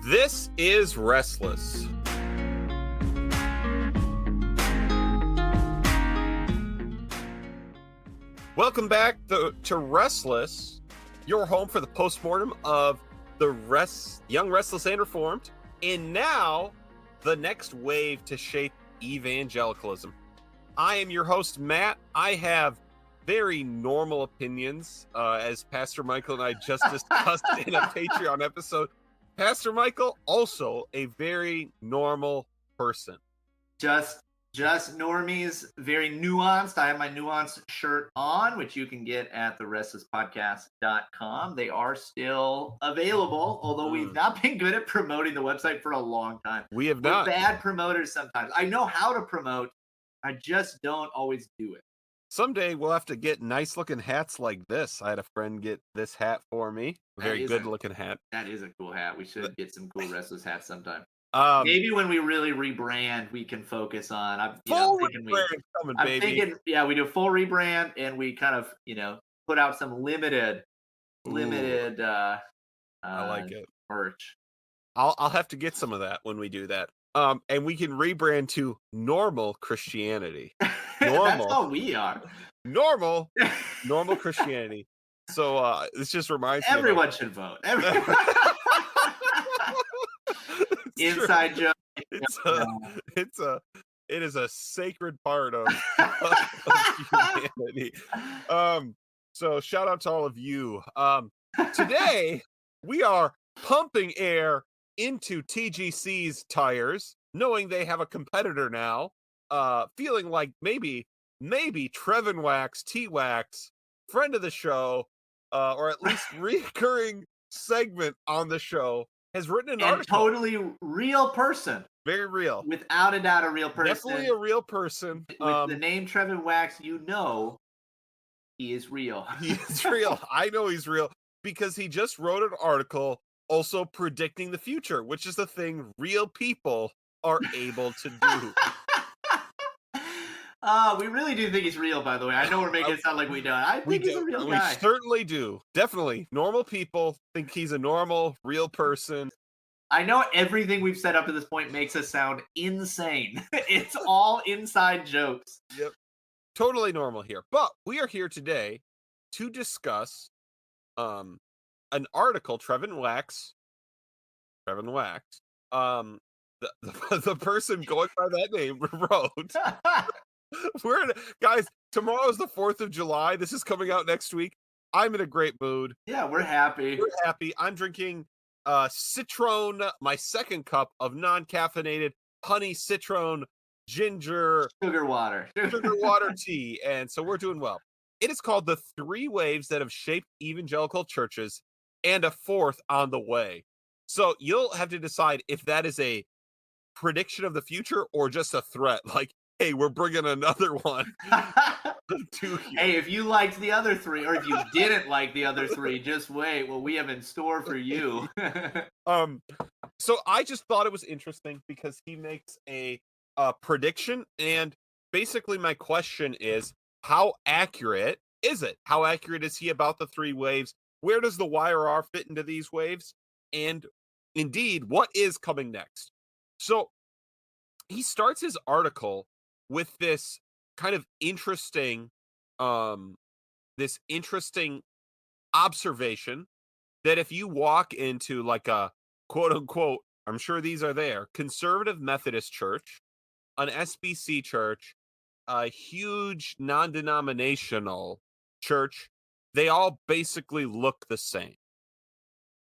This is Restless. Welcome back to Restless, your home for the postmortem of the Young, Restless, and Reformed, and now the next wave to shape evangelicalism. I am your host, Matt. I have very normal opinions, as Pastor Michael and I just discussed in a Patreon episode. Pastor Michael, also a very normal person. Just normies, very nuanced. I have my Nuance shirt on, which you can get at therestlesspodcast.com. They are still available, although we've not been good at promoting the website for a long time. We have not. We're bad promoters sometimes. I know how to promote. I just don't always do it. Someday we'll have to get nice looking hats like this. I had a friend get this hat for me. A very good looking hat. That is a cool hat. We should get some cool Restless hats sometime. Maybe when we really rebrand, we can focus on. I'm thinking, yeah, we do a full rebrand and we kind of, put out some limited. I like it. Merch. I'll have to get some of that when we do that. And we can rebrand to Normal Christianity. Normal. That's how we are. Normal Christianity. So this just reminds me. Everyone should vote. Everyone. Inside joke. It is a sacred part of humanity. So shout out to all of you. Today we are pumping air into TGC's tires, knowing they have a competitor now. Feeling like maybe Trevin Wax, T-Wax, friend of the show, or at least recurring segment on the show, has written an article. Totally real person. Very real. Without a doubt, a real person. Definitely a real person. With the name Trevin Wax, he is real. He is real. I know he's real because he just wrote an article also predicting the future, which is the thing real people are able to do. We really do think he's real, by the way. I know we're making it sound like we don't. I think he's a real guy. We certainly do. Definitely. Normal people think he's a normal, real person. I know everything we've said up to this point makes us sound insane. It's all inside jokes. Yep. Totally normal here. But we are here today to discuss an article Trevin Wax, the person going by that name wrote. Guys, tomorrow's the 4th of July. This is coming out next week. I'm in a great mood. Yeah, we're happy. I'm drinking Citron, my second cup of non-caffeinated honey citron ginger sugar water tea, and so we're doing well. It is called The 3 Waves That Have Shaped Evangelical Churches, and a 4th on the way. So you'll have to decide if that is a prediction of the future or just a threat. Like, hey, we're bringing another one. Hey, if you liked the other 3, or if you didn't like the other 3, just wait. What we have in store for you. So I just thought it was interesting because he makes a prediction, and basically my question is, how accurate is it? How accurate is he about the 3 waves? Where does the YRR fit into these waves? And indeed, what is coming next? So he starts his article with this kind of interesting observation that if you walk into like a quote unquote, I'm sure these are there, conservative Methodist church, an SBC church, a huge non-denominational church, they all basically look the same.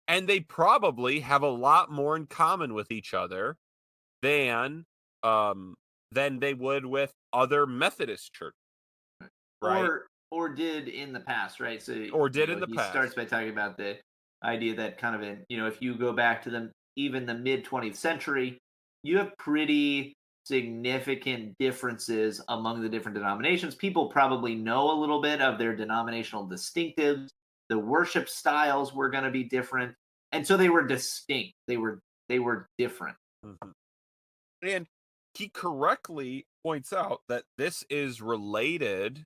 And they probably have a lot more in common with each other than they would with other Methodist churches, right? Or did in the past, right? So he starts by talking about the idea that kind of if you go back to even the mid 20th century, you have pretty significant differences among the different denominations. People probably know a little bit of their denominational distinctives. The worship styles were going to be different, and so they were distinct. They were different. Mm-hmm. And he correctly points out that this is related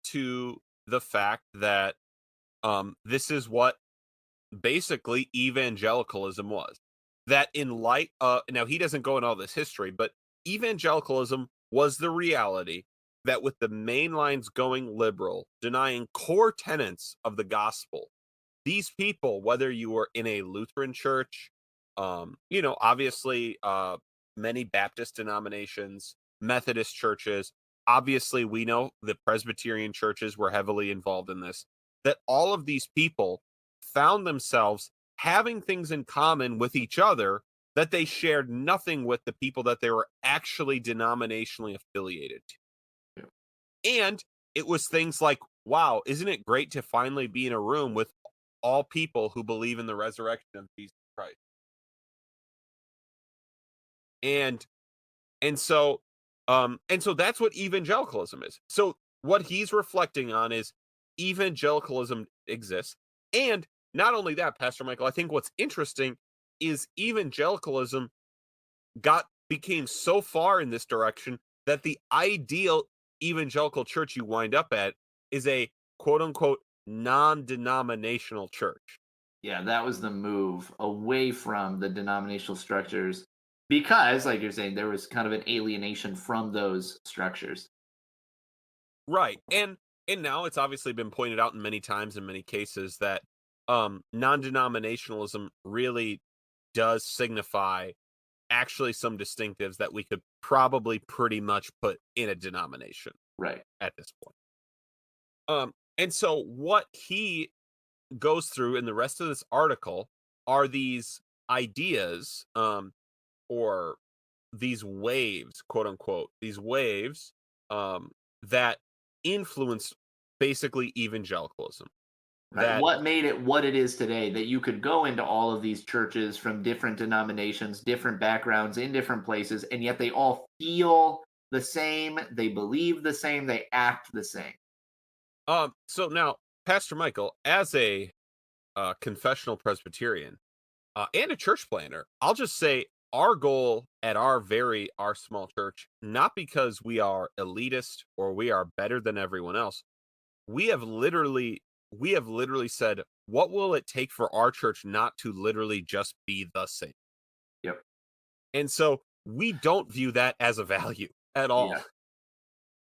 to the fact that this is what basically evangelicalism was. that in light now he doesn't go in all this history, but evangelicalism was the reality that with the main lines going liberal, denying core tenets of the gospel, these people, whether you were in a Lutheran church, obviously, many Baptist denominations, Methodist churches, obviously, we know the Presbyterian churches were heavily involved in this, that all of these people found themselves having things in common with each other that they shared nothing with the people that they were actually denominationally affiliated to. Yeah. And it was things like, wow, isn't it great to finally be in a room with all people who believe in the resurrection of Jesus Christ? And and so that's what evangelicalism is. So what he's reflecting on is evangelicalism exists. And not only that, Pastor Michael, I think what's interesting is evangelicalism became so far in this direction that the ideal evangelical church you wind up at is a quote unquote non-denominational church. Yeah, that was the move away from the denominational structures because, like you're saying, there was kind of an alienation from those structures. Right. And now it's obviously been pointed out in many times in many cases that non-denominationalism really does signify actually some distinctives that we could probably pretty much put in a denomination Right. at this point. And so what he goes through in the rest of this article are these ideas, or these waves, quote unquote, these waves, that influence basically evangelicalism. Right. That What made it what it is today that you could go into all of these churches from different denominations, different backgrounds in different places, and yet they all feel the same, they believe the same, they act the same. so now, Pastor Michael, as a confessional Presbyterian, and a church planner, I'll just say our goal at our small church, not because we are elitist or we are better than everyone else. We have literally said, what will it take for our church not to literally just be the same? Yep. And so we don't view that as a value at all.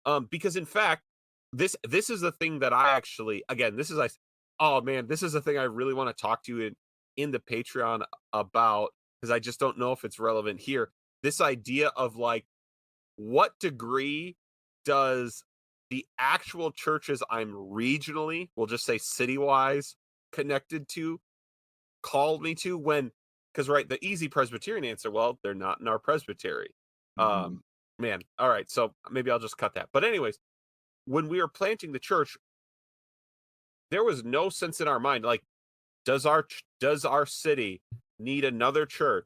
Yeah. Because in fact, this is the thing that I actually, again, oh man, this is the thing I really want to talk to you in the Patreon about, because I just don't know if it's relevant here. This idea of like, what degree does the actual churches I'm regionally, we'll just say city-wise, connected to, called me to, when, because right, the easy Presbyterian answer, well, they're not in our presbytery. Mhm. Man, all right, so maybe I'll just cut that. But anyways, when we were planting the church, there was no sense in our mind like, does our city need another church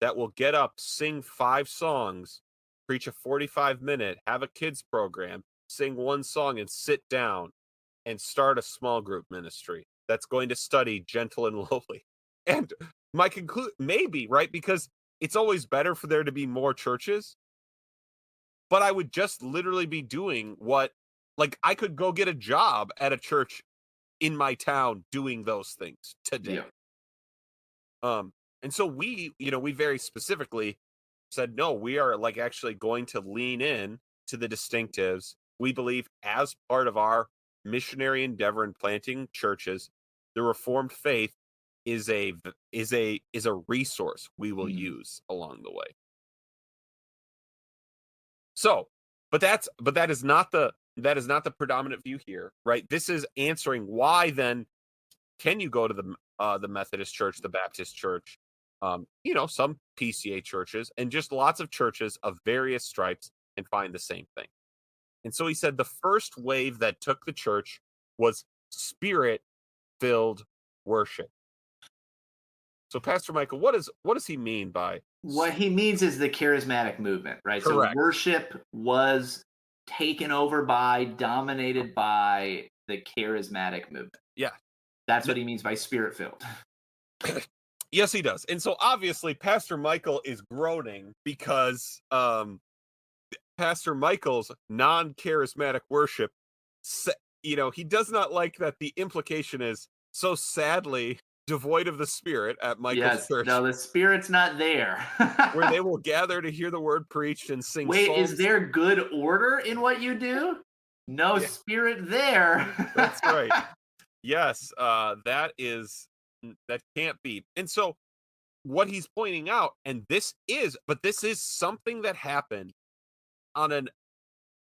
that will get up, sing 5 songs, preach a 45-minute, have a kids program, sing 1 song, and sit down and start a small group ministry that's going to study gentle and lowly? And my conclusion, maybe, right? Because it's always better for there to be more churches, but I would just literally be doing what, like, I could go get a job at a church in my town doing those things today. Yeah. And so we very specifically said, no, we are like actually going to lean in to the distinctives. We believe as part of our missionary endeavor in planting churches, the Reformed faith is a resource we will Mhm. use along the way. So, but that is not the predominant view here, right? This is answering why then can you go to the Methodist church, the Baptist church, some PCA churches, and just lots of churches of various stripes, and find the same thing. And so he said the first wave that took the church was spirit-filled worship. So Pastor Michael, what does he mean by What he means is the charismatic movement, right? So correct? worship was taken over by, dominated by the charismatic movement. Yeah. That's what he means by spirit filled. Yes, he does. And so obviously Pastor Michael is groaning because Pastor Michael's non-charismatic worship, he does not like that the implication is, so sadly, devoid of the Spirit at Michael's Yes. church, No, the spirit's not there. where they will gather to hear the word preached and sing Wait, is psalms. there good order in what you do? No Yeah, spirit there. that's right. Yes, that can't be. And so what he's pointing out, and this is something that happened on an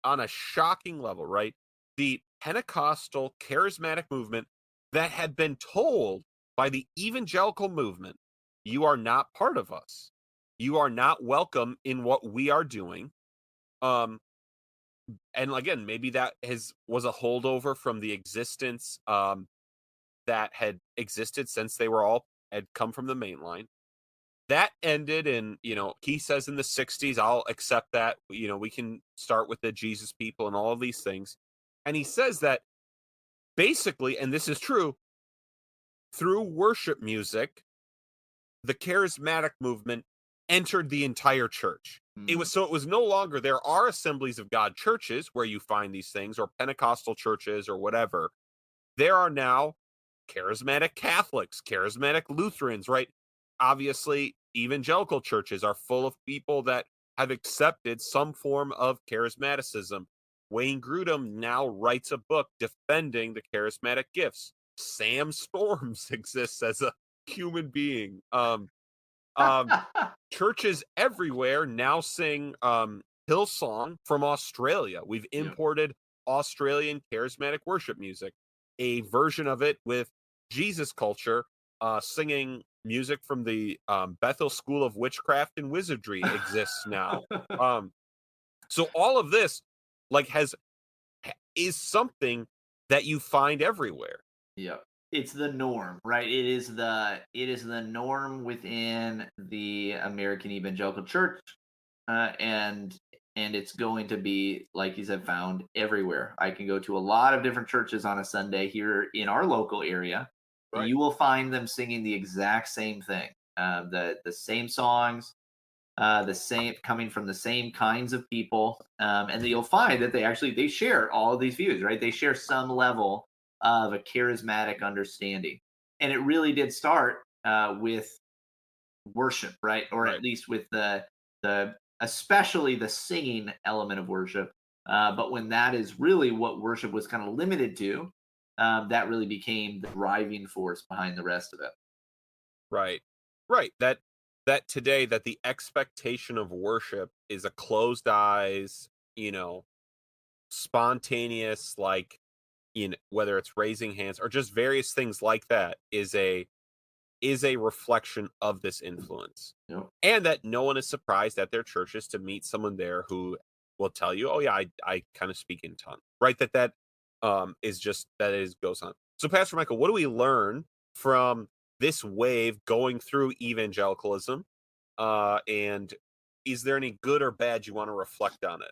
on a shocking level, right? The Pentecostal charismatic movement that had been told by the evangelical movement, you are not part of us. You are not welcome in what we are doing. Um, and again, maybe that was a holdover from the existence that had existed since they were all had come from the main line. That ended in, he says in the 60s, I'll accept that. We can start with the Jesus people and all of these things. And he says that basically, and this is true, through worship music, the charismatic movement entered the entire church. Hmm. It was no longer, there are Assemblies of God churches where you find these things, or Pentecostal churches or whatever. There are now charismatic Catholics, charismatic Lutherans, right? Obviously, evangelical churches are full of people that have accepted some form of charismaticism. Wayne Grudem now writes a book defending the charismatic gifts. Sam Storms exists as a human being. Um, Churches everywhere now sing Hillsong from Australia. We've Yep. imported Australian charismatic worship music, a version of it with Jesus culture, singing music from the Bethel School of Witchcraft and Wizardry exists now. Um, so all of this, like, is something that you find everywhere. Yep. It's the norm, right? It is the norm within the American Evangelical Church, and it's going to be, like you said, found everywhere. I can go to a lot of different churches on a Sunday here in our local area, and Right. you will find them singing the exact same thing, the same songs, the same, coming from the same kinds of people, and then you'll find that they share all of these views, right? They share some level of a charismatic understanding, and it really did start with worship, right? Or at Right. least with the especially the singing element of worship. But when that is really what worship was kind of limited to, that really became the driving force behind the rest of it. Right. Right. That today, that the expectation of worship is a closed eyes, spontaneous, like, whether it's raising hands or just various things like that, is a reflection of this influence. Yep. And that no one is surprised at their churches to meet someone there who will tell you, "Oh yeah, I kind of speak in tongues." Right? Is just that is goes on. So Pastor Michael, what do we learn from this wave going through evangelicalism? And is there any good or bad you want to reflect on it?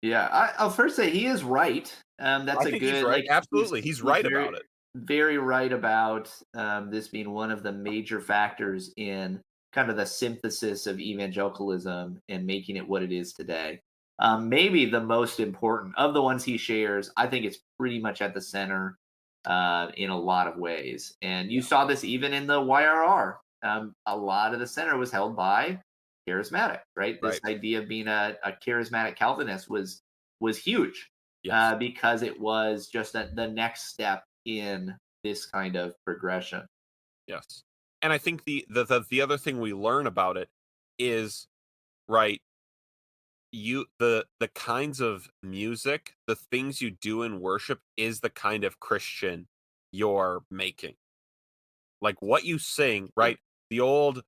Yeah, I'll first say he is right. That's I a think he's good, right. like, Absolutely. He's he's right very about it. very right about this being one of the major factors in kind of the synthesis of evangelicalism and making it what it is today. Maybe the most important of the ones he shares. I think it's pretty much at the center in a lot of ways, and you Yeah. saw this even in the YRR. A lot of the center was held by charismatic, right? This Right. idea of being a charismatic Calvinist was huge, Yes. because it was just the next step in this kind of progression. Yes. And I think the other thing we learn about it is, right, the kinds of music, the things you do in worship is the kind of Christian you're making. Like what you sing, Yep. right? The old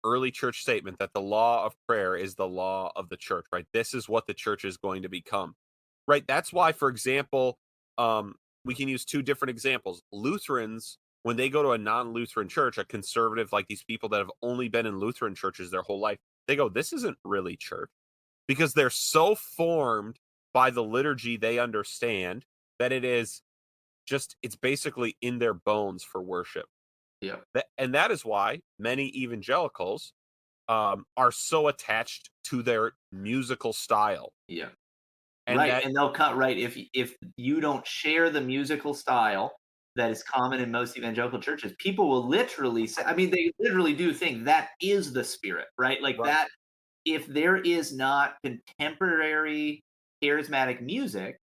early church statement that the law of prayer is the law of the church, right? This is what the church is going to become. Right? That's why, for example, we can use two different examples. Lutherans, when they go to a non-Lutheran church, a conservative, like these people that have only been in Lutheran churches their whole life, they go, "This isn't really church." Because they're so formed by the liturgy they understand that it's basically in their bones for worship. Yep. And that is why many evangelicals are so attached to their musical style. Yeah. And Right. that And they'll cut right if you don't share the musical style, that is common in most evangelical churches. People will literally say, I mean, they literally do think that is the Spirit, right? Like Right. that, if there is not contemporary charismatic music,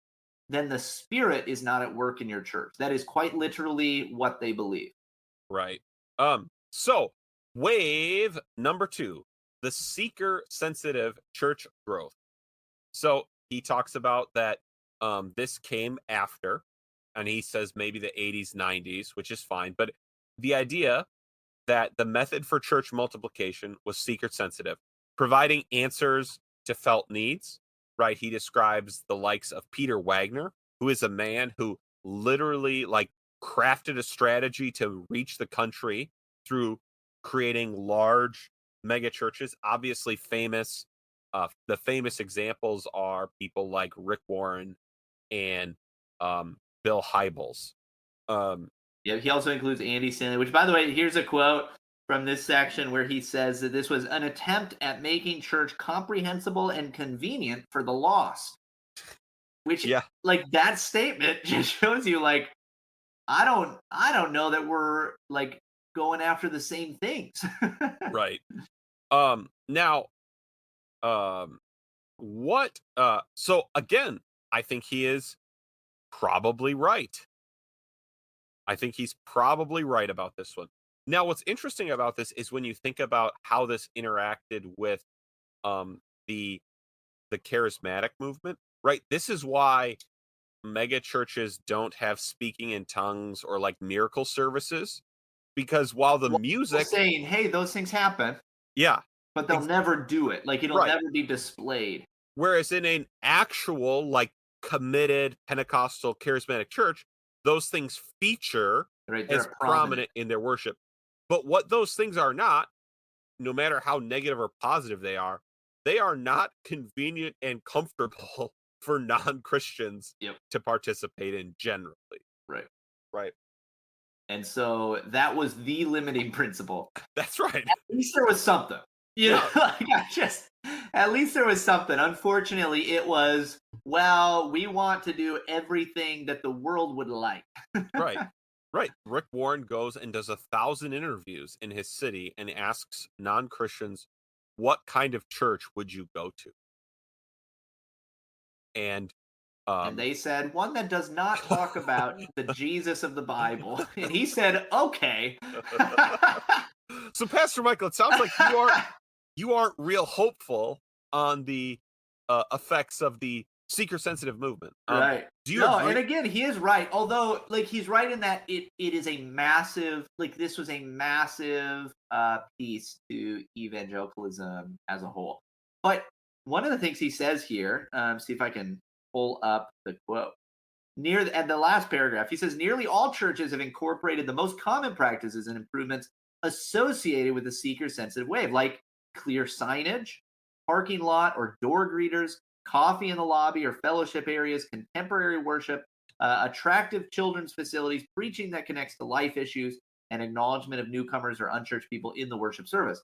then the Spirit is not at work in your church. That is quite literally what they believe. Right. So wave number 2, the seeker sensitive church growth. So he talks about that this came after, and he says maybe the 80s, 90s, which is fine. But the idea that the method for church multiplication was seeker sensitive, providing answers to felt needs, right? He describes the likes of Peter Wagner, who is a man who literally like crafted a strategy to reach the country through creating large mega churches. Obviously famous. The famous examples are people like Rick Warren and Bill Hybels. Um, Yeah, he also includes Andy Stanley, which, by the way, here's a quote from this section where he says that this was an attempt at making church comprehensible and convenient for the lost. Which, yeah, like, that statement just shows you, like, I don't know that we're like going after the same things. right. Now, um, what? So again, I think he is probably right. I think he's probably right about this one. Now, what's interesting about this is when you think about how this interacted with um, the the charismatic movement, right? This is why mega churches don't have speaking in tongues or like miracle services, because while the Well, people music, saying, hey, those things happen, yeah, but they'll ex- never do it. Like it'll right. never be displayed. Whereas in an actual like committed Pentecostal charismatic church, those things feature Right? as They're prominent. prominent in their worship. But what those things are not, no matter how negative or positive they are not convenient and comfortable for non-Christians Yep. to participate in generally. Right. Right. And so that was the limiting principle. That's right. At least there was something. You know, Yeah. like at least there was something. Unfortunately, it was, well, we want to do everything that the world would like. Right. Right. Rick Warren goes and does 1,000 interviews in his city and asks non-Christians, what kind of church would you go to? And And um they said, one that does not talk about the Jesus of the Bible. And he said, okay. so Pastor Michael, it sounds like you aren't real hopeful on the effects of the seeker sensitive movement. Right. Do you No, and agree? again, he is right. Although, like, he's right in that it is a massive, like, this was a massive piece to evangelicalism as a whole. But one of the things he says here, see if I can pull up the quote. At the last paragraph, he says nearly all churches have incorporated the most common practices and improvements associated with the seeker sensitive wave, like clear signage, parking lot or door greeters, coffee in the lobby or fellowship areas, contemporary worship, attractive children's facilities, preaching that connects to life issues, and acknowledgement of newcomers or unchurched people in the worship service.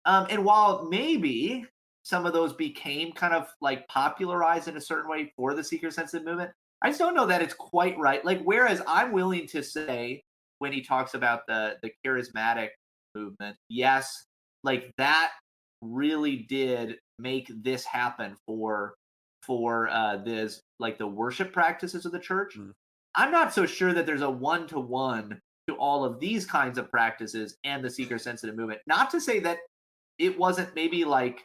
And while maybe some of those became kind of like popularized in a certain way for the seeker sensitive movement, I just don't know that it's quite right. Like, whereas I'm willing to say when he talks about the charismatic movement, yes, like that really did make this happen for this like the worship practices of the church. Mm, I'm not so sure that there's a one-to-one to all of these kinds of practices and the seeker sensitive movement. Not to say that it wasn't maybe like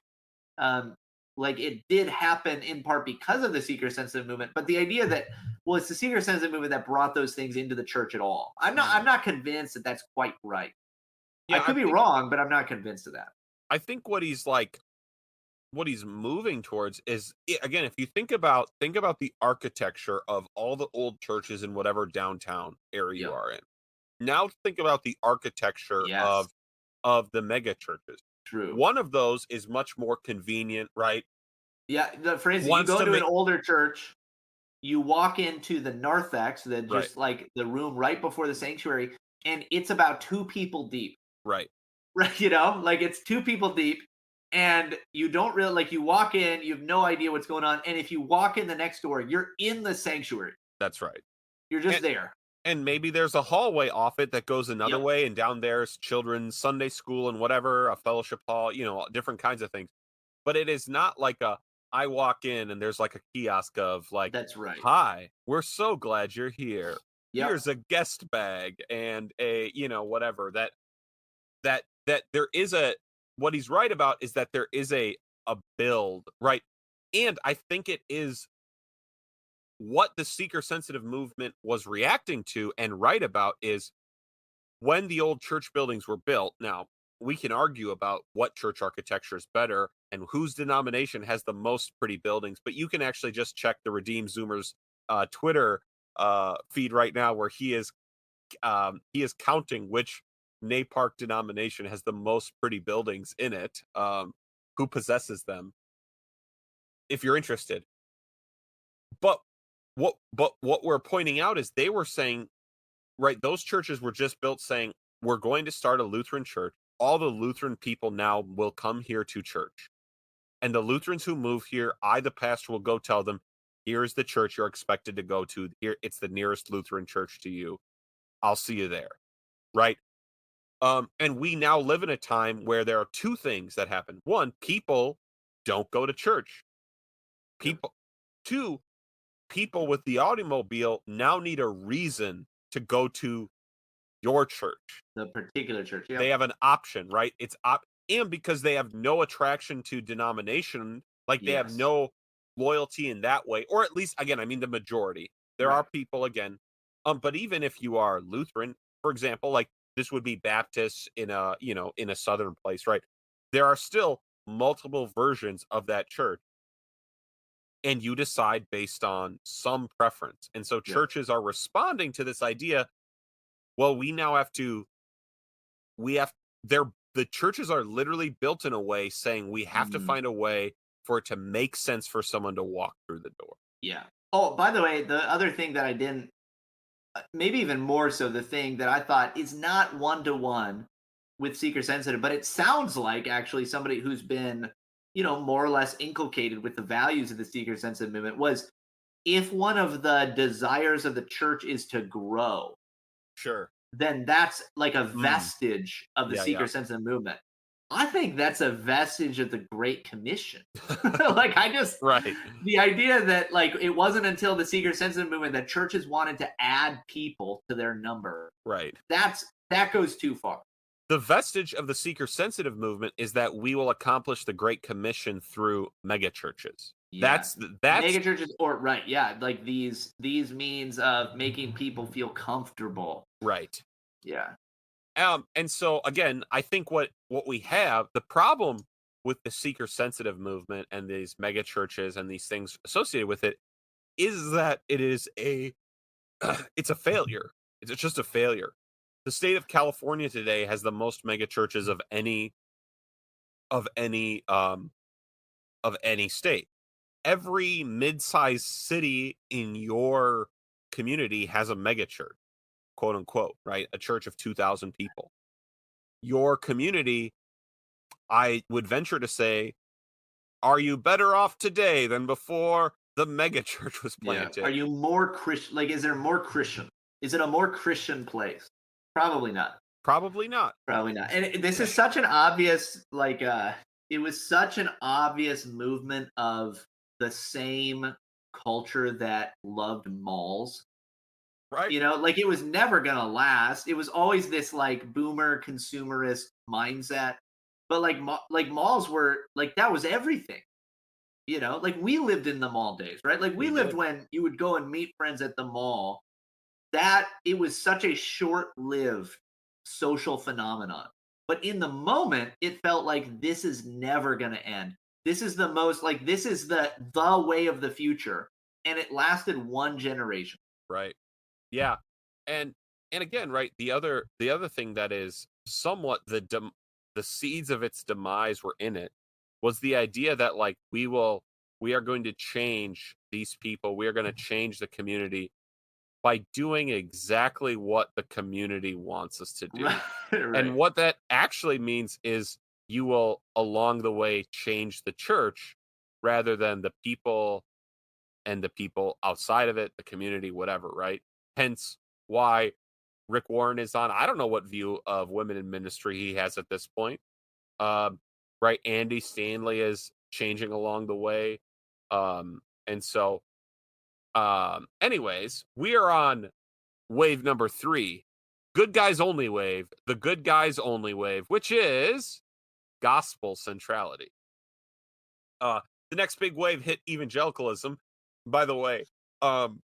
it did happen in part because of the seeker sensitive movement, but the idea that, well, it's the seeker sensitive movement that brought those things into the church at all. I'm mm. not convinced that that's quite right. I Yeah, could be wrong, but I'm not convinced of that. I think what he's moving towards is again, if you think about the architecture of all the old churches in whatever downtown area you Yep. are in. Now think about the architecture Yes. of the mega churches. True. One of those is much more convenient, right? Yeah. For instance, you Wants go to to an make older church, you walk into the narthex, the right, just like the room right before the sanctuary, and it's about two people deep. right. Right, like it's two people deep, and you don't really like you walk in, you have no idea what's going on, and if you walk in the next door, you're in the sanctuary. That's right. You're just And there. And maybe there's a hallway off it that goes another Yep, way, and down there's children's Sunday school and whatever, a fellowship hall, different kinds of things. But it is not like I walk in and there's like a kiosk of like, that's right. "Hi, we're so glad you're here. Yep, Here's a guest bag and a, whatever." That there is a what he's right about is that there is a build, right? And I think it is what the seeker sensitive movement was reacting to and right about is when the old church buildings were built. Now, we can argue about what church architecture is better and whose denomination has the most pretty buildings, but you can actually just check the Redeem Zoomers Twitter feed right now, where he is counting which NAPARC denomination has the most pretty buildings in it, who possesses them, if you're interested. But what we're pointing out is they were saying, right, those churches were just built saying, we're going to start a Lutheran church. All the Lutheran people now will come here to church. And the Lutherans who move here, I, the pastor, will go tell them, here's the church you're expected to go to. Here, it's the nearest Lutheran church to you. I'll see you there. Right. And we now live in a time where there are two things that happen. One, people don't go to church. yep. People, two, people with the automobile now need a reason to go to your church. The particular church. They Yep. have an option, right? And because they have no attraction to denomination, like they have Yes. no loyalty in that way, or at least, again, I mean the majority. There Right. are people, again, but even if you are Lutheran, for example, like this would be Baptists in a southern place, right? There are still multiple versions of that church, and you decide based on some preference. And so Yep. churches are responding to this idea. Well, we now have to we have they're the churches are literally built in a way saying we have to Mm, find a way for it to make sense for someone to walk through the door. yeah. Oh, by the way, the other thing that I didn't, maybe even more so, the thing that I thought is not one to one with seeker sensitive, but it sounds like actually somebody who's been, more or less inculcated with the values of the seeker sensitive movement was, if one of the desires of the church is to grow, Sure. then that's like a Mm. vestige of the Yeah, yeah. seeker sensitive movement. I think that's a vestige of the Great Commission. Like, Right. the idea that like it wasn't until the seeker sensitive movement that churches wanted to add people to their number. Right. That goes too far. The vestige of the seeker sensitive movement is that we will accomplish the Great Commission through mega churches. Yeah. That's Mega churches, or right, yeah, like these means of making people feel comfortable. right. Yeah. And so again, I think what we have, the problem with the seeker sensitive movement and these mega churches and these things associated with it is that it is a it's a failure. It's just a failure. The state of California today has the most mega churches of any um of any state. Every mid-sized city in your community has a mega church, quote unquote, right? A church of 2,000 people. Your community, I would venture to say, are you better off today than before the mega church was Yeah. Are planted? you more Christian? Like, is there more Christian? Is it a more Christian place? Probably not. Probably not. Probably not. And this is such an obvious, like, it was such an obvious movement of the same culture that loved malls. Right? Like, it was never gonna last. It was always this like boomer consumerist mindset. But like like malls were like, that was everything. Like, we lived in the mall days, right? Like, we We lived did. when you would go and meet friends at the mall. That it was such a short-lived social phenomenon. But in the moment, it felt like this is never going to end. This is the most, like, this is the way of the future, and it lasted one generation. Right. Yeah. And again, right, the other thing that is somewhat the seeds of its demise were in it was the idea that like we are going to change these people. We are going to change the community by doing exactly what the community wants us to do. Right, And right. what that actually means is you will along the way change the church rather than the people and the people outside of it, the community, whatever, right? Hence why Rick Warren is on. I don't know what view of women in ministry he has at this point. Um, right, Andy Stanley is changing along the way. And so, anyways, we are on wave number 3, good guys only wave, the good guys only wave, which is gospel centrality. The next big wave hit evangelicalism. By the way,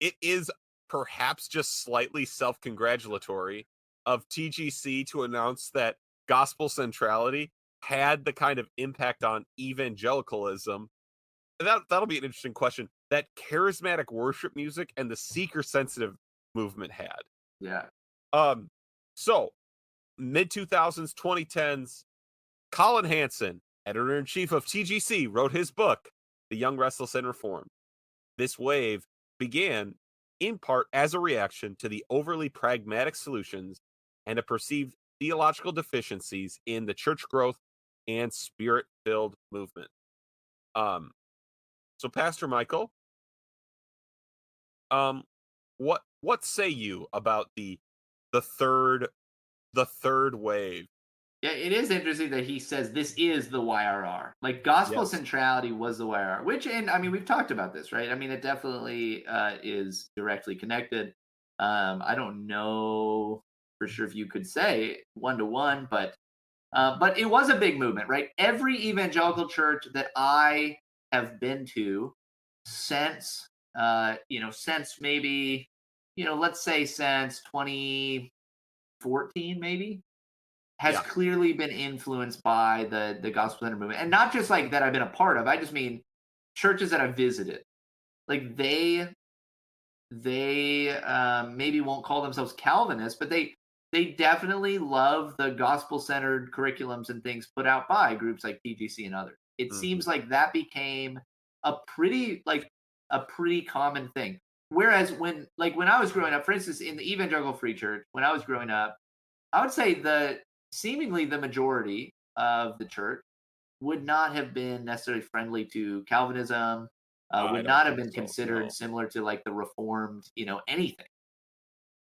it is perhaps just slightly self-congratulatory of TGC to announce that gospel centrality had the kind of impact on evangelicalism. That'll be an interesting question that charismatic worship music and the seeker-sensitive movement had. Yeah. Um, so mid 2000s, 2010s, Colin Hansen, editor in chief of TGC, wrote his book, The Young, Restless, and Reformed. This wave began in part as a reaction to the overly pragmatic solutions and a perceived theological deficiencies in the church growth and spirit-filled movement. So Pastor Michael, what say you about the third wave? Yeah, it is interesting that he says this is the YRR. Like gospel Yes. centrality was the YRR, which, and I mean, we've talked about this, right? I mean, it definitely is directly connected. I don't know for sure if you could say 1-to-1, but it was a big movement, right? Every evangelical church that I have been to since, since maybe, let's say since 2014, maybe, has Yeah. clearly been influenced by the gospel center movement, and not just like that I've been a part of. I just mean churches that I've visited. Like they maybe won't call themselves Calvinists, but they definitely love the gospel centered curriculums and things put out by groups like TGC and others. It Mhm. seems like that became a pretty common thing. Whereas when I was growing up, for instance, in the evangelical free church, when I was growing up, I would say seemingly the majority of the church would not have been necessarily friendly to Calvinism, I would don't not have think been so, considered no. similar to like the Reformed, anything.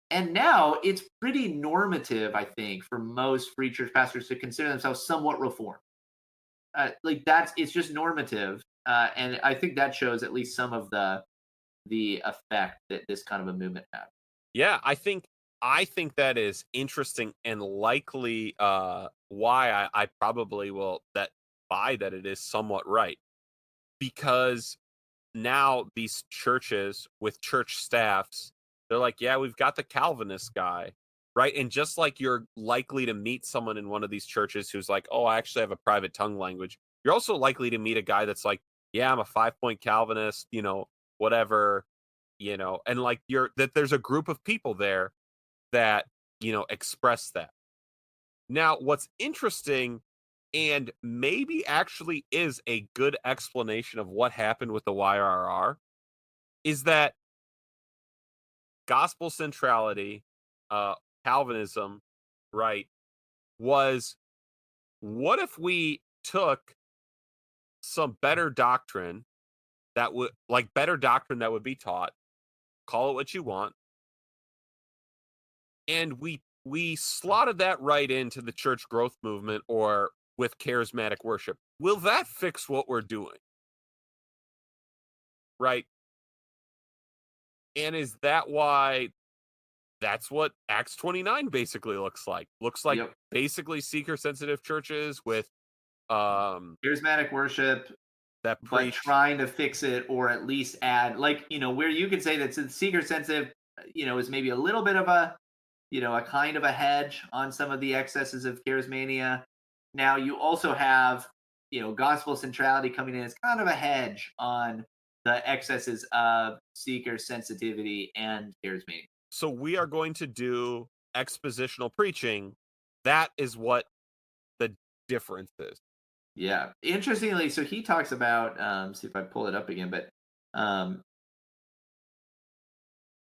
And now it's pretty normative, I think, for most free church pastors to consider themselves somewhat Reformed. It's just normative, and I think that shows at least some of the effect that this kind of a movement had. Yeah, I think that is interesting and likely why I probably will that buy that it is somewhat right. Because now these churches with church staffs, they're like, yeah, we've got the Calvinist guy, right? And just like you're likely to meet someone in one of these churches who's like, oh, I actually have a private tongue language. You're also likely to meet a guy that's like, yeah, I'm a 5-point Calvinist, whatever, and like there's a group of people there that, express that. Now, what's interesting and maybe actually is a good explanation of what happened with the YRR is that gospel centrality, uh, Calvinism, right, was what if we took some better doctrine that would be taught, call it what you want, and we slotted that right into the church growth movement or with charismatic worship. Will that fix what we're doing? Right? And is that why that's what Acts 29 basically looks like? Looks like Yep. basically seeker sensitive churches with um Charismatic worship, that but preach. trying to fix it or at least add, like, where you could say that seeker sensitive, is maybe a little bit of a kind of a hedge on some of the excesses of charismania. Now you also have, gospel centrality coming in as kind of a hedge on the excesses of seeker sensitivity and charismania. So we are going to do expositional preaching. That is what the difference is. Yeah. Interestingly, so he talks about, see if I pull it up again, but um,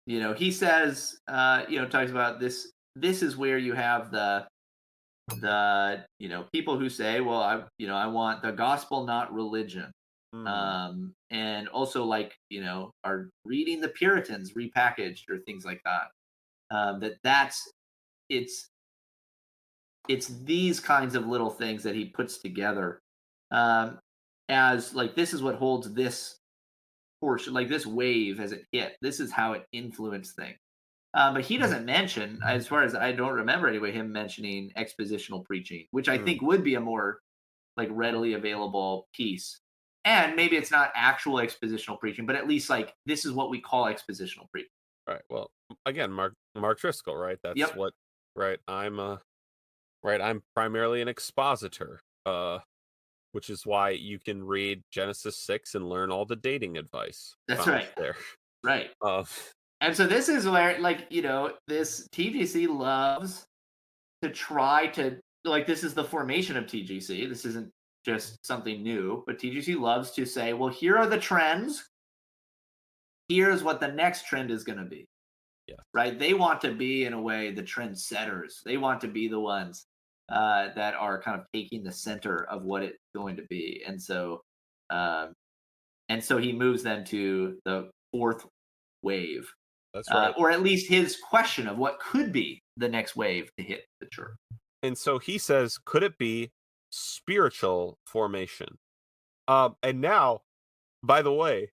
he says, talks about this is where you have the people who say, well, I want the gospel, not religion. Mhm. And also, like, are reading the Puritans repackaged or things like that. That's it's it's these kinds of little things that he puts together, um, as like this is what holds this portion, like this wave as it hit. This is how it influenced things. But he doesn't mention, as far as I don't remember anyway, him mentioning expositional preaching, which I Mm, think would be a more like readily available piece. And maybe it's not actual expositional preaching, but at least like this is what we call expositional preaching. right. Well, again, Mark Driscoll, right? That's Yep. what. Right. Right. I'm primarily an expositor. Which is why you can read Genesis 6 and learn all the dating advice That's found right. there. Right. Uh, And so this is where, like, this TGC loves to try to, like, this is the formation of TGC. This isn't just something new, but TGC loves to say, well, here are the trends. Here's what the next trend is going to be, yeah, right? They want to be, in a way, the trend setters. They want to be the ones that are kind of taking the center of what it's going to be. Um, and so he moves them to the fourth wave, that's right. or at least his question of what could be the next wave to hit the church. And so he says, could it be spiritual formation? And now, by the way,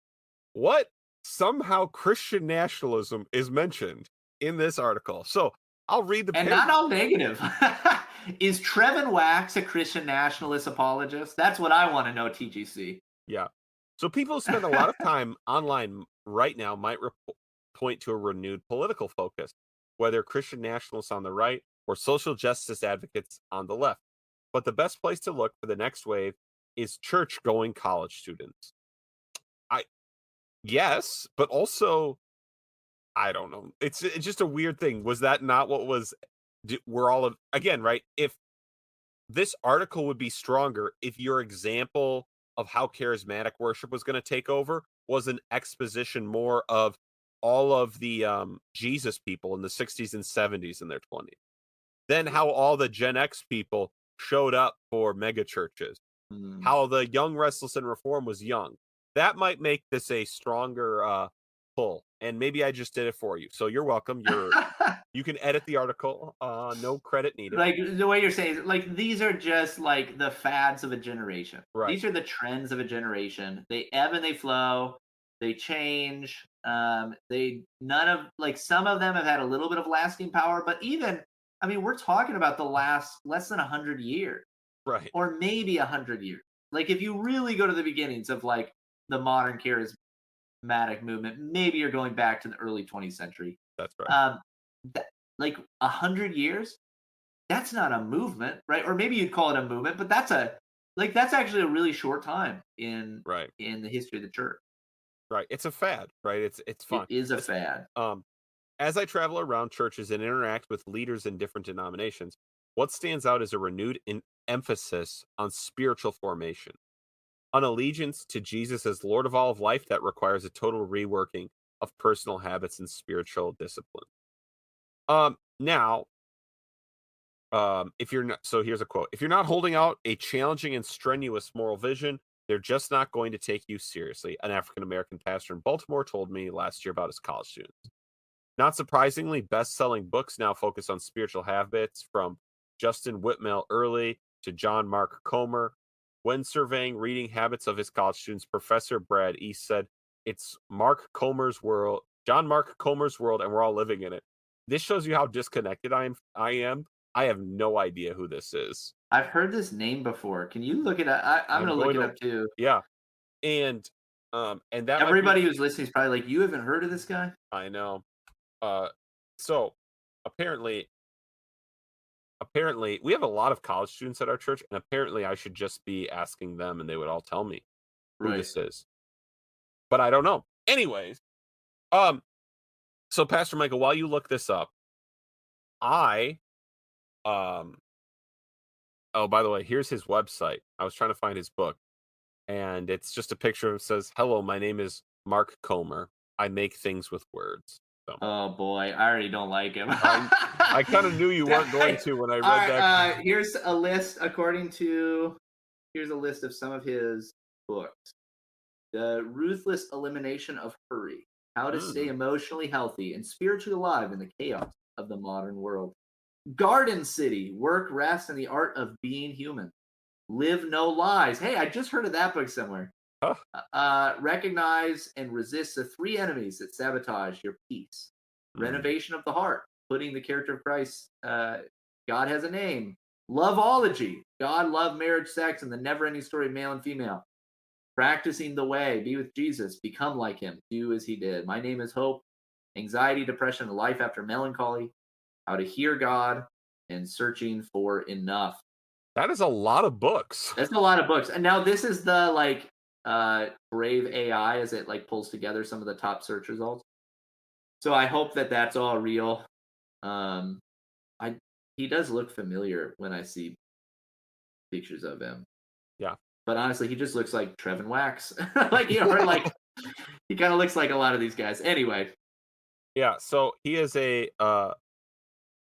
what somehow Christian nationalism is mentioned in this article. So I'll read the And page. not all negative. Is Trevin Wax a Christian nationalist apologist? That's what I want to know, TGC. Yeah. So people who spend a lot of time online right now might point to a renewed political focus, whether Christian nationalists on the right or social justice advocates on the left. But the best place to look for the next wave is church-going college students. I Yes, but also I don't know. It's just a weird thing. Was that not what was? We're all again right? If this article would be stronger if your example of how charismatic worship was going to take over was an exposition more of all of the Jesus people in the 60s and 70s in their 20s. Then how all the Gen X people showed up for mega churches. Hmm. How the young restless and reform was young. That might make this a stronger pull. And maybe I just did it for you. So you're welcome. You can edit the article. No credit needed. Like the way you're saying, like these are just like the fads of a generation. Right. These are the trends of a generation. They ebb and they flow. They change. They none of like some of them have had a little bit of lasting power, but even I mean, we're talking about the last less than 100 years, Right. or maybe 100 years. Like if you really go to the beginnings of like the modern charismatic movement, maybe you're going back to the early 20th century. That's right. Um, like 100 years, that's not a movement, right? Or maybe you'd call it a movement, but that's actually a really short time Right. in the history of the church. Right. It's a fad, right? It's It fun. is a As, fad. um, as I travel around churches and interact with leaders in different denominations, what stands out is a renewed emphasis on spiritual formation, an allegiance to Jesus as Lord of all of life that requires a total reworking of personal habits and spiritual discipline. Now, if you're not, so here's a quote: if you're not holding out a challenging and strenuous moral vision, they're just not going to take you seriously. An African American pastor in Baltimore told me last year about his college students. Not surprisingly, best-selling books now focus on spiritual habits, from Justin Whitmel Early to John Mark Comer. When surveying reading habits of his college students, Professor Brad East said, "It's Mark Comer's world, John Mark Comer's world, and we're all living in it." This shows you how disconnected I am. I have no idea who this is. I've heard this name before. Can you look it up? I'm I'm going to look going it to, up too. yeah, and that might be. Everybody who's listening is probably like, you haven't heard of this guy? I know. Uh, so apparently, we have a lot of college students at our church, and apparently I should just be asking them and they would all tell me who Right. this is. But I don't know. Anyways, um, so Pastor Michael, while you look this up, I um oh, by the way, here's his website. I was trying to find his book, and it's just a picture of says, "Hello, my name is Mark Comer. I make things with words." So Oh boy, I already don't like him. I kind of knew you weren't going to when I All read that. right, here's a list here's a list of some of his books. The Ruthless Elimination of Hurry. How to Stay Mm, Emotionally Healthy and Spiritually Alive in the Chaos of the modern world. Garden City, work, rest, and the art of being human. Live No Lies. Hey, I just heard of that book somewhere. Recognize and resist the three enemies that sabotage your peace. Renovation of the heart, putting the character of Christ, God has a name. Loveology, God, love, marriage, sex, and the never-ending story of male and female. Practicing the way, be with Jesus, become like him, do as he did. My name is Hope. Anxiety, depression, a life after melancholy. How to hear God, and searching for enough. That is a lot of books. That's a lot of books. And now this is the like Brave AI as it like pulls together some of the top search results. So I hope that that's all real. He does look familiar when I see pictures of him. Yeah. But honestly, he just looks like Trevin Wax. Like, you know, or like he kind of looks like a lot of these guys. Anyway. Yeah, so he is a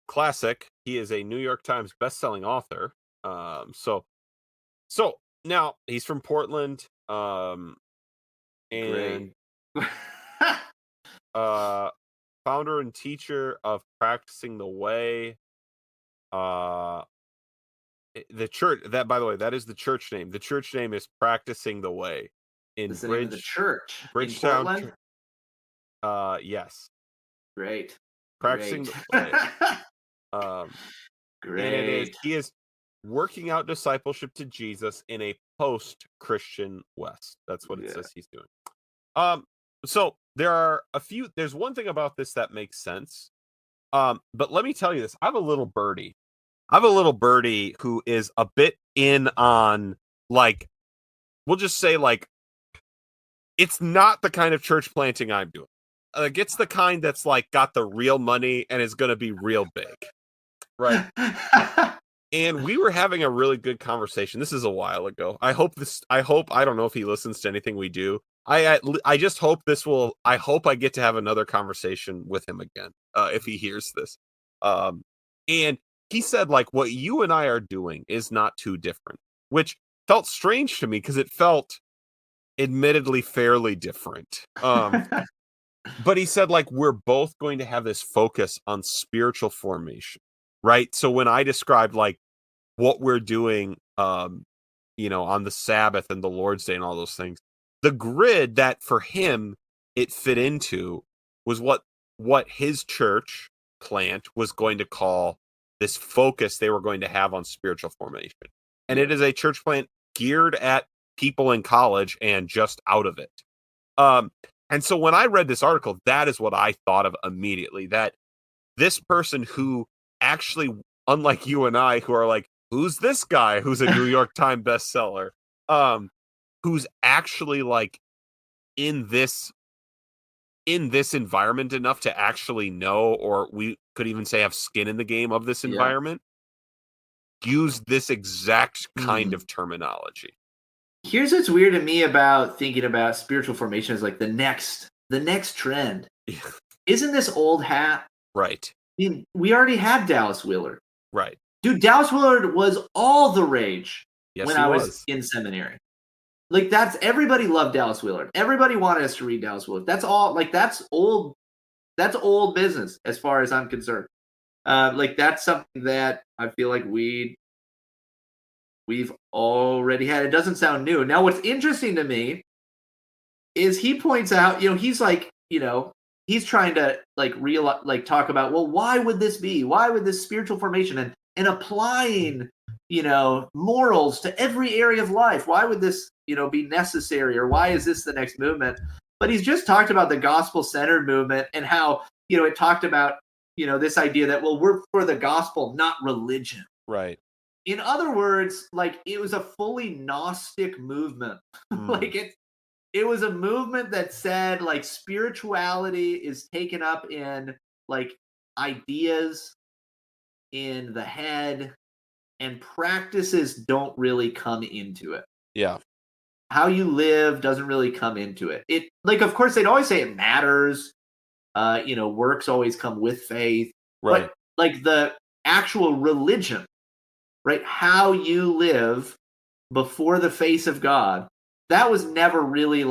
classic. He is a New York Times best-selling author. So now he's from Portland. And Great. founder and teacher of Practicing the Way. The church, that, by the way, that is the church name. The church name is Practicing the Way in That's the name of the church Bridgetown. in Portland? Yes. Great. Practicing the Way. Great. And he is working out discipleship to Jesus in a post-Christian West. That's what it says he's doing. So there's one thing about this that makes sense. But let me tell you this. I have a little birdie who is a bit in on, like, we'll just say, like, it's not the kind of church planting I'm doing. It's the kind that's like got the real money and is going to be real big. Right. And we were having a really good conversation. This is a while ago. I don't know if he listens to anything we do. I just hope I hope I get to have another conversation with him again, if he hears this. And he said, like, what you and I are doing is not too different, which felt strange to me because it felt admittedly fairly different. But he said, like, we're both going to have this focus on spiritual formation, right? So when I described, like, what we're doing, on the Sabbath and the Lord's Day and all those things, the grid that for him it fit into was what his church plant was going to call this focus they were going to have on spiritual formation. And it is a church plant geared at people in college and just out of it. And so when I read this article, that is what I thought of immediately, that this person who actually, unlike you and I, who are like, who's this guy who's a New York Times bestseller, who's actually, like, in this environment enough to actually know, or we could even say have skin in the game of this environment, use this exact kind of terminology. Here's what's weird to me about thinking about spiritual formation as like the next trend. Isn't this old hat? Right. I mean, we already had Dallas Willard. Right. Dude, Dallas Willard was all the rage when I was in seminary. Like, everybody loved Dallas Willard. Everybody wanted us to read Dallas Willard. That's all, like, that's old business as far as I'm concerned. Like, that's something that I feel like we've already had. It doesn't sound new. Now, what's interesting to me is he points out, he's like, he's trying to talk about, well, why would this be? Why would this spiritual formation and applying, morals to every area of life? Why would this, be necessary? Or why is this the next movement? But he's just talked about the gospel-centered movement and how, it talked about, this idea that, well, we're for the gospel, not religion. Right. In other words, like, it was a fully Gnostic movement. Like, it was a movement that said, like, spirituality is taken up in, like, ideas in the head, and practices don't really come into it. Yeah. How you live doesn't really come into it. It, like, of course, they'd always say it matters. Works always come with faith. Right. But, like, the actual religion, right? How you live before the face of God, that was never really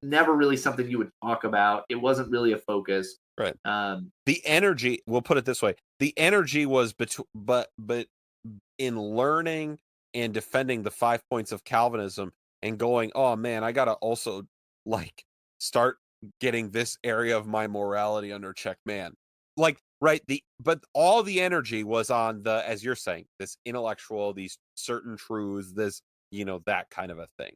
never really something you would talk about. It wasn't really a focus. Right. Um, The energy, we'll put it this way, the energy was but in learning and defending the 5 points of Calvinism and going, "Oh, man, I gotta also, like, start getting this area of my morality under check, man." Like, right, but all the energy was on the, as you're saying, this intellectual, these certain truths, this, that kind of a thing.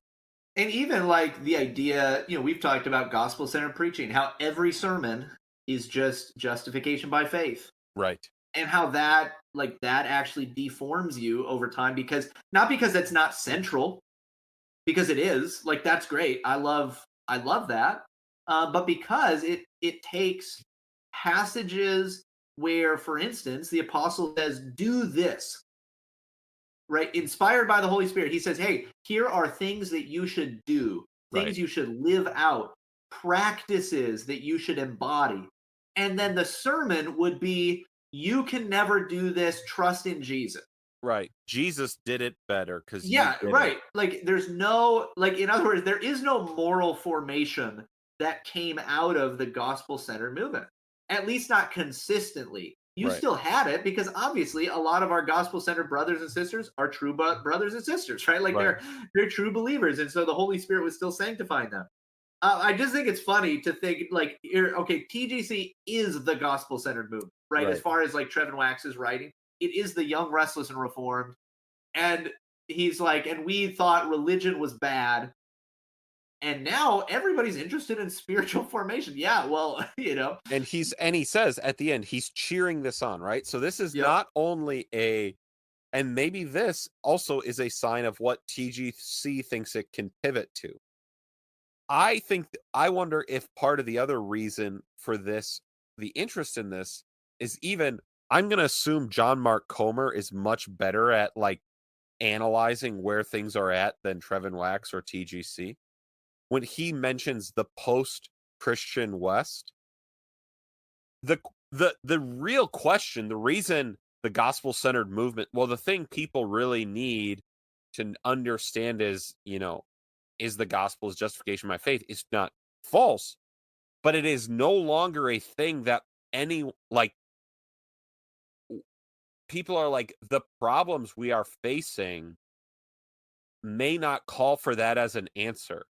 and even like the idea, we've talked about gospel centered preaching, how every sermon is just justification by faith, Right. and how that actually deforms you over time, because not because it's not central, because it is, like, that's great. I love that. But because it takes passages where, for instance, the apostle says, "Do this," right? Inspired by the Holy Spirit, he says, "Hey, here are things that you should do, Right. things you should live out, practices that you should embody." And then the sermon would be, "You can never do this. Trust in Jesus." Right. Jesus did it better because you Yeah, didn't. right. Like, there's no, like, in other words, there is no moral formation that came out of the gospel centered movement, at least not consistently. You Right. still had it, because obviously a lot of our gospel centered brothers and sisters are true brothers and sisters, right? Like, Right. they're true believers, and so the Holy Spirit was still sanctifying them. I just think it's funny to think, like, okay, TGC is the gospel centered movement, right? As Right. far as like Trevin Wax's writing, it is the young, restless, and reformed. And he's like, and we thought religion was bad, and now everybody's interested in spiritual formation. Yeah, well, And he says at the end, he's cheering this on, right? So this is yep. not only and maybe this also is a sign of what TGC thinks it can pivot to. I wonder if part of the other reason for this, the interest in this, is even, I'm gonna assume John Mark Comer is much better at, like, analyzing where things are at than Trevin Wax or TGC. When he mentions the post-Christian West, the real question, the reason the gospel-centered movement, well, the thing people really need to understand is, is the gospel's justification by faith is not false, but it is no longer a thing that any, like, people are like, the problems we are facing may not call for that as an answer,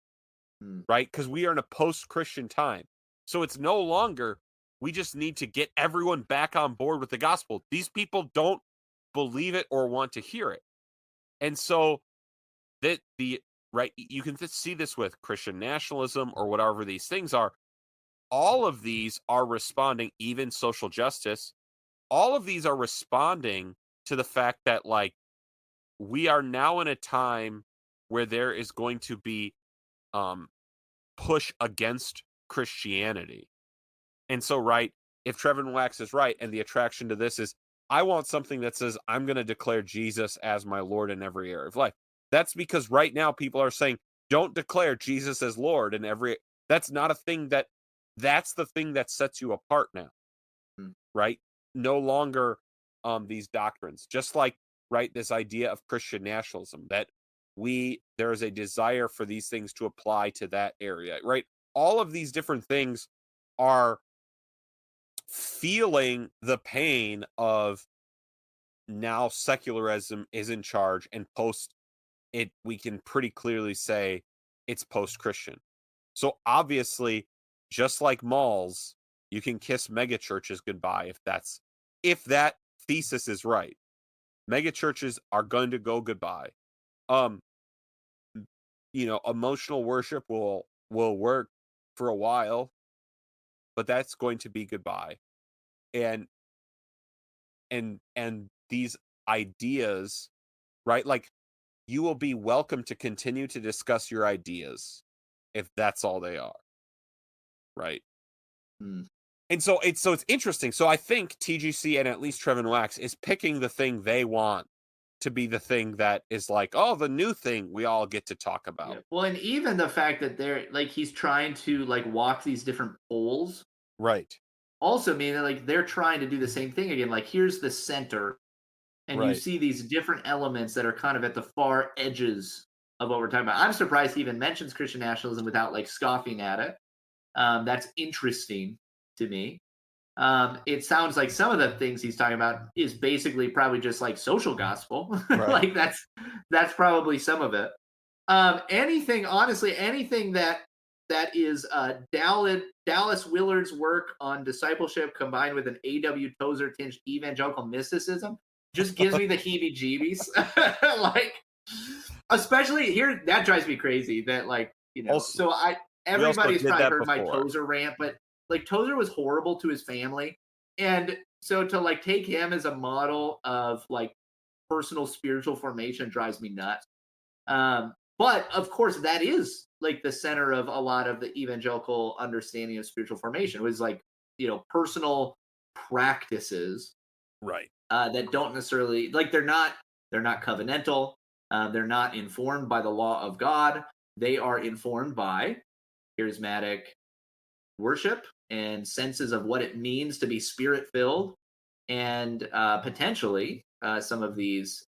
Mm. right? Because we are in a post-Christian time. So it's no longer, we just need to get everyone back on board with the gospel. These people don't believe it or want to hear it. And so that the right, you can see this with Christian nationalism or whatever these things are. All of these are responding, even social justice. All of these are responding to the fact that, like, we are now in a time where there is going to be um push against Christianity. And so, right, if Trevin Wax is right, and the attraction to this is, I want something that says, I'm going to declare Jesus as my Lord in every area of life. That's because right now people are saying, don't declare Jesus as Lord in every. That's not a thing that. That's the thing that sets you apart now, Mm. right? No longer these doctrines. Just like, right, this idea of Christian nationalism, that there is a desire for these things to apply to that area, right? All of these different things are feeling the pain of, now secularism is in charge, and post it, we can pretty clearly say it's post-Christian. So obviously, just like malls, you can kiss mega churches goodbye if that thesis is right. Mega churches are going to go goodbye. Um, emotional worship will work for a while, but that's going to be goodbye. And and these ideas, right? Like, you will be welcome to continue to discuss your ideas if that's all they are, right? Mm. And so it's interesting. So I think TGC and at least Trevin Wax is picking the thing they want to be the thing that is like, oh, the new thing we all get to talk Yeah. about. Well, and even the fact that they're like, he's trying to like walk these different poles, Right. also mean that, like, they're trying to do the same thing again. Like, here's the center, and you Right. see these different elements that are kind of at the far edges of what we're talking about. I'm surprised he even mentions Christian nationalism without like scoffing at it. That's interesting to me. It sounds like some of the things he's talking about is basically probably just like social gospel. Right. Like that's probably some of it. Anything that is Dallas Willard's work on discipleship combined with an A.W. Tozer tinged evangelical mysticism just gives me the heebie-jeebies. Like, especially here, that drives me crazy. That like, Also, everybody's did probably that heard my before. Tozer rant, but like Tozer was horrible to his family, and so to like take him as a model of like personal spiritual formation drives me nuts. But of course, that is like the center of a lot of the evangelical understanding of spiritual formation was like, personal practices Right. that don't necessarily like they're not covenantal. They're not informed by the law of God. They are informed by charismatic worship and senses of what it means to be spirit filled, and potentially some of these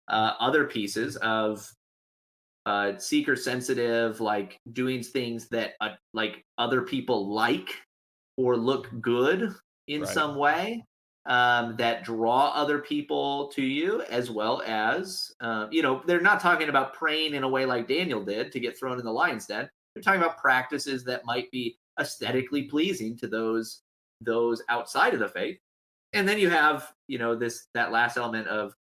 other pieces of seeker sensitive, like doing things that like other people like or look good in Right. some way, that draw other people to you, as well as they're not talking about praying in a way like Daniel did to get thrown in the lion's den. They're talking about practices that might be aesthetically pleasing to those outside of the faith. And then you have that last element of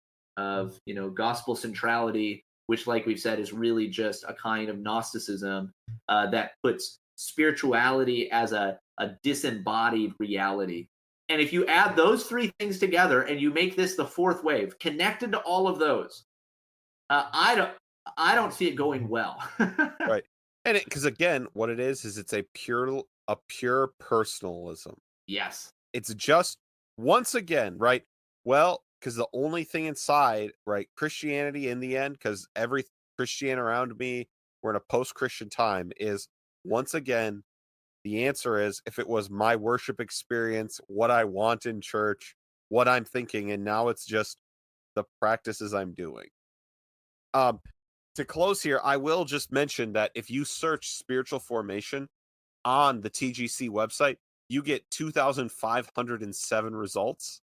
gospel centrality, which, like we've said, is really just a kind of Gnosticism that puts spirituality as a disembodied reality. And if you add those three things together and you make this the fourth wave, connected to all of those, I don't see it going well. Right. And because again, what it is it's a pure personalism. Yes. It's just once again, right? Well, because the only thing inside, right, Christianity in the end, because every Christian around me, we're in a post-Christian time, is once again, the answer is if it was my worship experience, what I want in church, what I'm thinking, and now it's just the practices I'm doing. To close here, I will just mention that if you search spiritual formation on the TGC website, you get 2,507 results.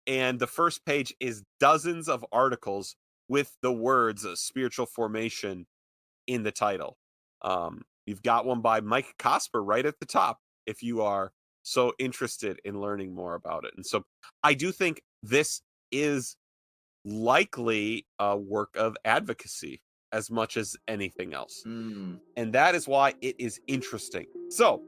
And the first page is dozens of articles with the words spiritual formation in the title. You've got one by Mike Cosper right at the top if you are so interested in learning more about it. And so I do think this is likely a work of advocacy as much as anything else. Mm. And that is why it is interesting. So,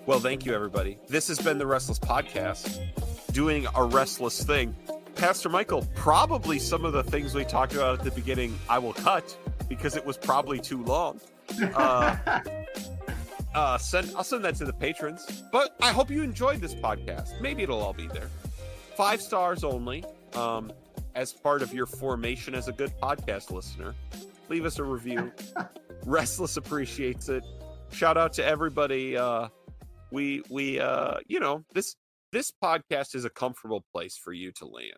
well, thank you, everybody. This has been the Restless Podcast, doing a restless thing. Pastor Michael, probably some of the things we talked about at the beginning, I will cut because it was probably too long. I'll send that to the patrons. But I hope you enjoyed this podcast. Maybe it'll all be there. 5 stars only. As part of your formation as a good podcast listener, leave us a review. Restless appreciates it. Shout out to everybody. This podcast is a comfortable place for you to land.